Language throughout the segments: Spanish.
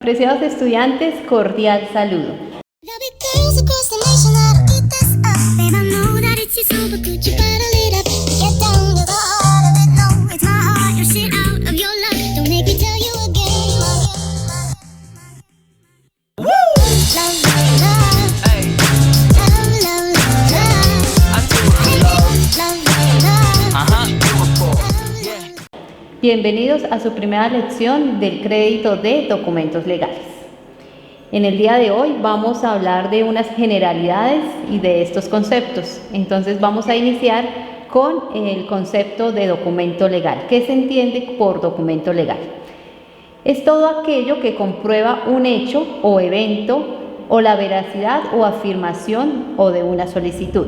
Apreciados estudiantes, cordial saludo. Bienvenidos a su primera lección del crédito de documentos legales. En el día de hoy vamos a hablar de unas generalidades y de estos conceptos. Entonces vamos a iniciar con el concepto de documento legal. ¿Qué se entiende por documento legal? Es todo aquello que comprueba un hecho o evento o la veracidad o afirmación o de una solicitud.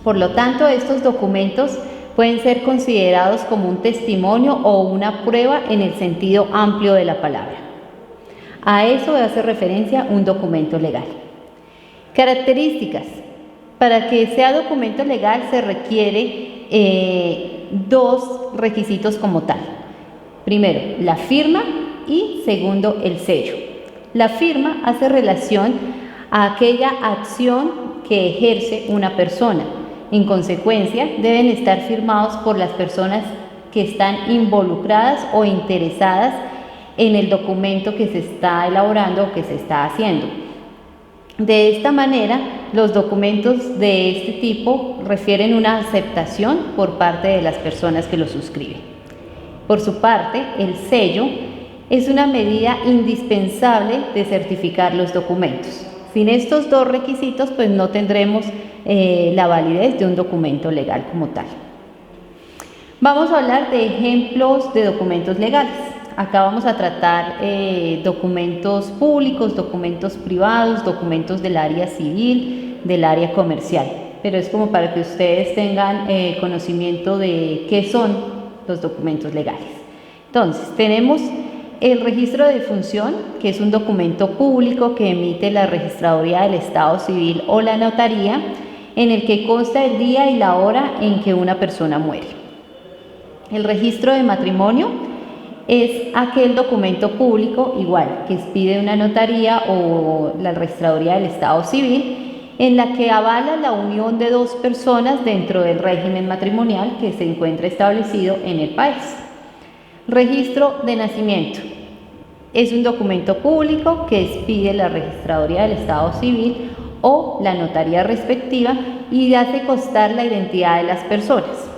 Por lo tanto, estos documentos pueden ser considerados como un testimonio o una prueba en el sentido amplio de la palabra. A eso hace referencia un documento legal. Características. Para que sea documento legal se requiere dos requisitos como tal. Primero, la firma y segundo, el sello. La firma hace relación a aquella acción que ejerce una persona. En consecuencia, deben estar firmados por las personas que están involucradas o interesadas en el documento que se está elaborando o que se está haciendo. De esta manera, los documentos de este tipo refieren una aceptación por parte de las personas que lo suscriben. Por su parte, el sello es una medida indispensable de certificar los documentos. Sin estos dos requisitos, pues no tendremos la validez de un documento legal como tal. Vamos a hablar de ejemplos de documentos legales. Acá vamos a tratar documentos públicos, documentos privados, documentos del área civil, del área comercial. Pero es como para que ustedes tengan conocimiento de qué son los documentos legales. Entonces, tenemos el registro de defunción, que es un documento público que emite la Registraduría del Estado Civil o la Notaría, en el que consta el día y la hora en que una persona muere. El registro de matrimonio es aquel documento público, igual, que expide una notaría o la Registraduría del Estado Civil, en la que avala la unión de dos personas dentro del régimen matrimonial que se encuentra establecido en el país. Registro de nacimiento. Es un documento público que expide la Registraduría del Estado Civil o la notaría respectiva y hace constar la identidad de las personas.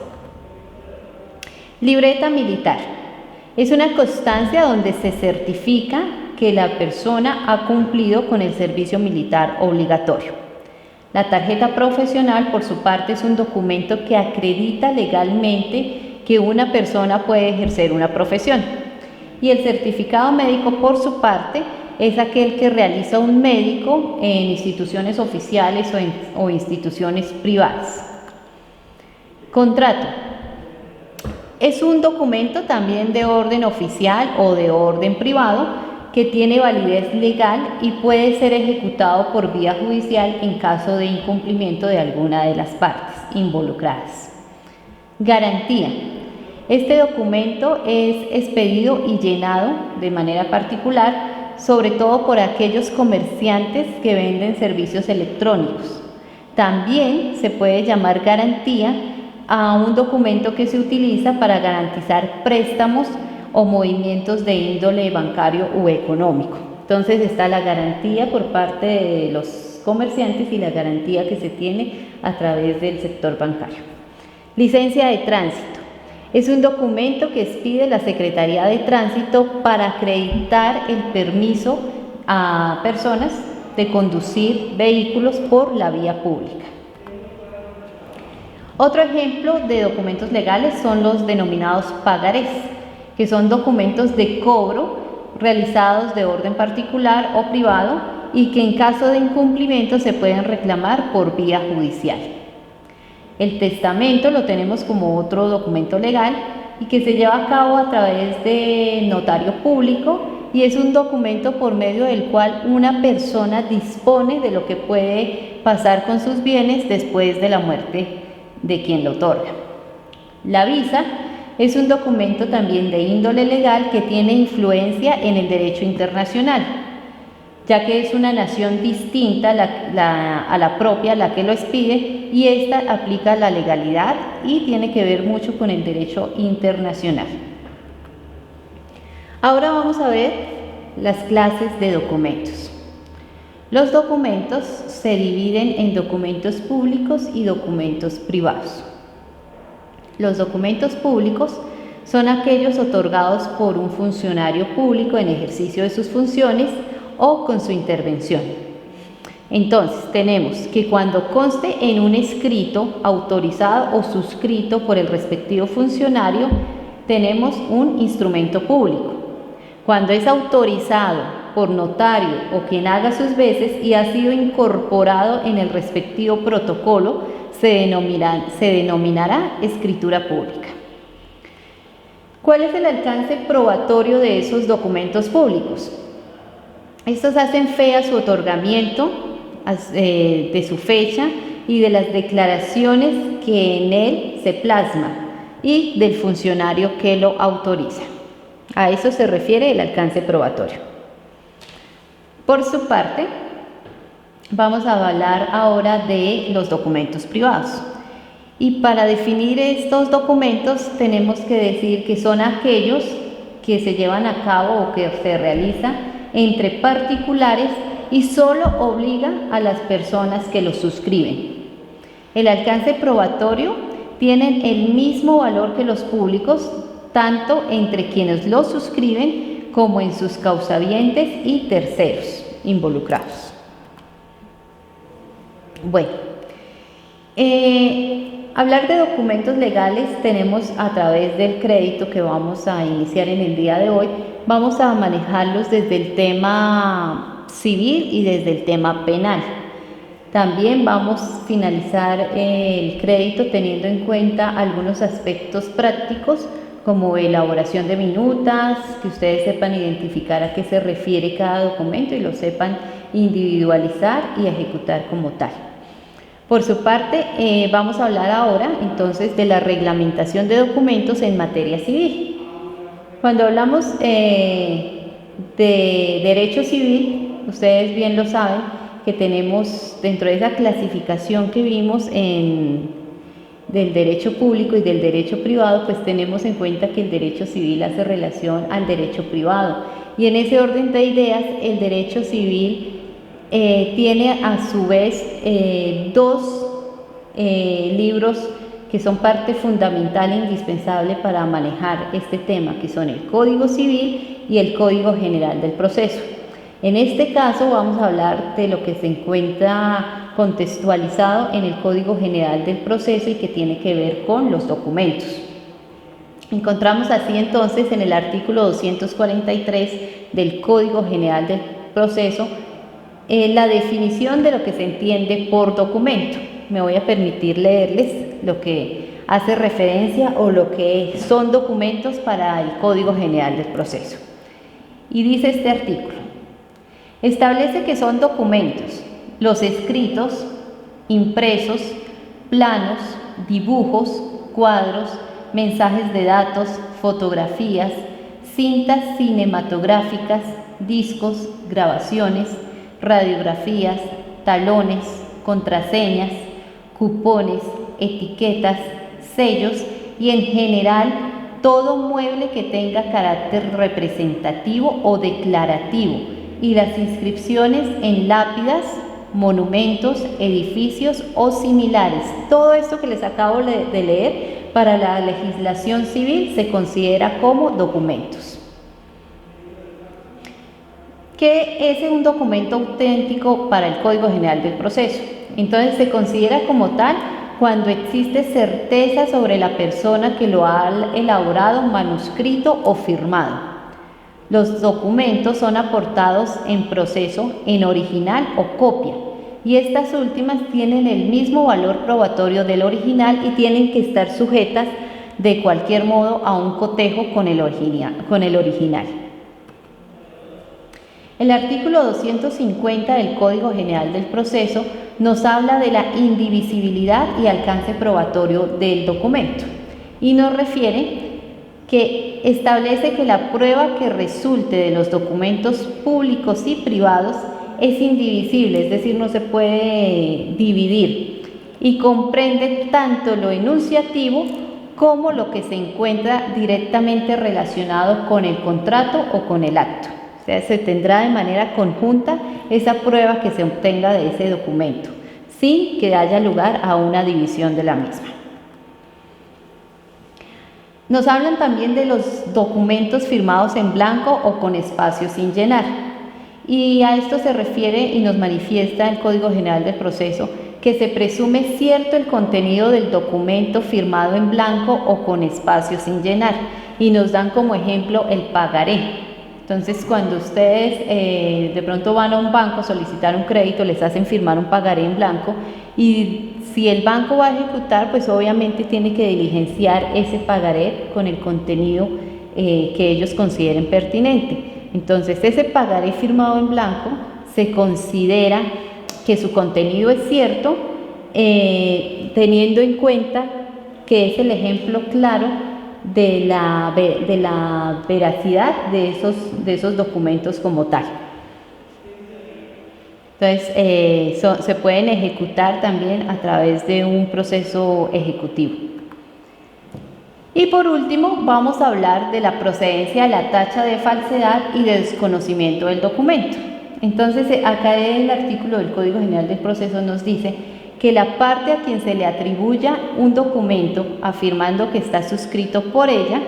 Libreta militar. Es una constancia donde se certifica que la persona ha cumplido con el servicio militar obligatorio. La tarjeta profesional, por su parte, es un documento que acredita legalmente que una persona puede ejercer una profesión. Y el certificado médico, por su parte, es aquel que realiza un médico en instituciones oficiales o instituciones privadas. Contrato. Es un documento también de orden oficial o de orden privado que tiene validez legal y puede ser ejecutado por vía judicial en caso de incumplimiento de alguna de las partes involucradas. Garantía. Este documento es expedido y llenado de manera particular, sobre todo por aquellos comerciantes que venden servicios electrónicos. También se puede llamar garantía a un documento que se utiliza para garantizar préstamos o movimientos de índole bancario u económico. Entonces está la garantía por parte de los comerciantes y la garantía que se tiene a través del sector bancario. Licencia de tránsito. Es un documento que expide la Secretaría de Tránsito para acreditar el permiso a personas de conducir vehículos por la vía pública. Otro ejemplo de documentos legales son los denominados pagarés, que son documentos de cobro realizados de orden particular o privado y que en caso de incumplimiento se pueden reclamar por vía judicial. El testamento lo tenemos como otro documento legal y que se lleva a cabo a través de notario público y es un documento por medio del cual una persona dispone de lo que puede pasar con sus bienes después de la muerte de quien lo otorga. La visa es un documento también de índole legal que tiene influencia en el derecho internacional, ya que es una nación distinta a la propia la que lo expide, y esta aplica la legalidad y tiene que ver mucho con el derecho internacional. Ahora vamos a ver las clases de documentos. Los documentos se dividen en documentos públicos y documentos privados. Los documentos públicos son aquellos otorgados por un funcionario público en ejercicio de sus funciones o con su intervención. Entonces, tenemos que cuando conste en un escrito autorizado o suscrito por el respectivo funcionario, tenemos un instrumento público. Cuando es autorizado por notario o quien haga sus veces y ha sido incorporado en el respectivo protocolo, se denominará escritura pública. ¿Cuál es el alcance probatorio de esos documentos públicos? Estos hacen fe a su otorgamiento, de su fecha y de las declaraciones que en él se plasman y del funcionario que lo autoriza. A eso se refiere el alcance probatorio. Por su parte, vamos a hablar ahora de los documentos privados. Y para definir estos documentos tenemos que decir que son aquellos que se llevan a cabo o que se realizan entre particulares y solo obliga a las personas que los suscriben. El alcance probatorio tiene el mismo valor que los públicos, tanto entre quienes los suscriben como en sus causavientes y terceros involucrados. Bueno, hablar de documentos legales tenemos a través del crédito que vamos a iniciar en el día de hoy. Vamos a manejarlos desde el tema civil y desde el tema penal. También vamos a finalizar el crédito teniendo en cuenta algunos aspectos prácticos como elaboración de minutas, que ustedes sepan identificar a qué se refiere cada documento y lo sepan individualizar y ejecutar como tal. Por su parte, vamos a hablar ahora entonces de la reglamentación de documentos en materia civil. Cuando hablamos de derecho civil, ustedes bien lo saben que tenemos dentro de esa clasificación que vimos del derecho público y del derecho privado, pues tenemos en cuenta que el derecho civil hace relación al derecho privado. Y en ese orden de ideas, el derecho civil tiene a su vez dos libros que son parte fundamental e indispensable para manejar este tema, que son el Código Civil y el Código General del Proceso. En este caso vamos a hablar de lo que se encuentra contextualizado en el Código General del Proceso y que tiene que ver con los documentos. Encontramos así entonces en el artículo 243 del Código General del Proceso la definición de lo que se entiende por documento. Me voy a permitir leerles lo que hace referencia o lo que son documentos para el Código General del Proceso. Y dice este artículo: establece que son documentos los escritos, impresos, planos, dibujos, cuadros, mensajes de datos, fotografías, cintas cinematográficas, discos, grabaciones, radiografías, talones, contraseñas, cupones, etiquetas, sellos y en general todo mueble que tenga carácter representativo o declarativo, y las inscripciones en lápidas, monumentos, edificios o similares. Todo esto que les acabo de leer para la legislación civil se considera como documentos. ¿Qué es un documento auténtico para el Código General del Proceso? Entonces se considera como tal cuando existe certeza sobre la persona que lo ha elaborado, manuscrito o firmado. Los documentos son aportados en proceso en original o copia, y estas últimas tienen el mismo valor probatorio del original y tienen que estar sujetas de cualquier modo a un cotejo con el original. El artículo 250 del Código General del Proceso nos habla de la indivisibilidad y alcance probatorio del documento y nos refiere que establece que la prueba que resulte de los documentos públicos y privados es indivisible, es decir, no se puede dividir, y comprende tanto lo enunciativo como lo que se encuentra directamente relacionado con el contrato o con el acto. O sea, se tendrá de manera conjunta esa prueba que se obtenga de ese documento, sin que haya lugar a una división de la misma. Nos hablan también de los documentos firmados en blanco o con espacios sin llenar. Y a esto se refiere y nos manifiesta el Código General del Proceso que se presume cierto el contenido del documento firmado en blanco o con espacios sin llenar. Y nos dan como ejemplo el pagaré. Entonces, cuando ustedes de pronto van a un banco a solicitar un crédito, les hacen firmar un pagaré en blanco y si el banco va a ejecutar, pues obviamente tiene que diligenciar ese pagaré con el contenido que ellos consideren pertinente. Entonces, ese pagaré firmado en blanco se considera que su contenido es cierto, teniendo en cuenta que es el ejemplo claro de la veracidad de esos documentos como tal. Entonces, se pueden ejecutar también a través de un proceso ejecutivo. Y por último, vamos a hablar de la procedencia de la tacha de falsedad y de desconocimiento del documento. Entonces, acá el artículo del Código General del Proceso nos dice que la parte a quien se le atribuya un documento afirmando que está suscrito por ella,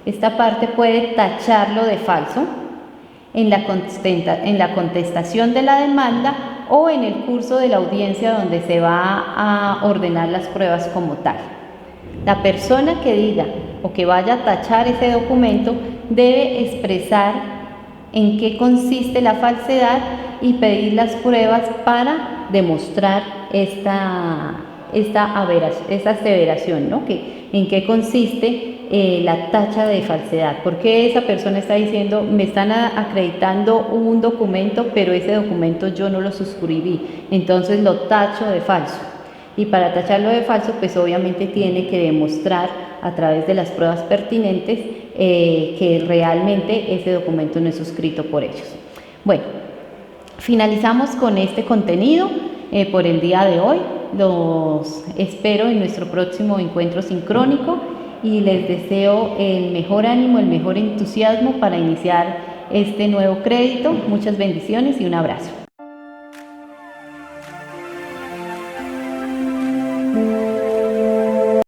esta parte puede tacharlo de falso en la contestación de la demanda o en el curso de la audiencia donde se va a ordenar las pruebas como tal. La persona que diga o que vaya a tachar ese documento debe expresar en qué consiste la falsedad y pedir las pruebas para demostrar esta aseveración, ¿no? En qué consiste la tacha de falsedad. Porque esa persona está diciendo, me están acreditando un documento, pero ese documento yo no lo suscribí, entonces lo tacho de falso. Y para tacharlo de falso, pues obviamente tiene que demostrar a través de las pruebas pertinentes que realmente ese documento no es suscrito por ellos. Bueno, finalizamos con este contenido por el día de hoy. Los espero en nuestro próximo encuentro sincrónico y les deseo el mejor ánimo, el mejor entusiasmo para iniciar este nuevo crédito. Muchas bendiciones y un abrazo.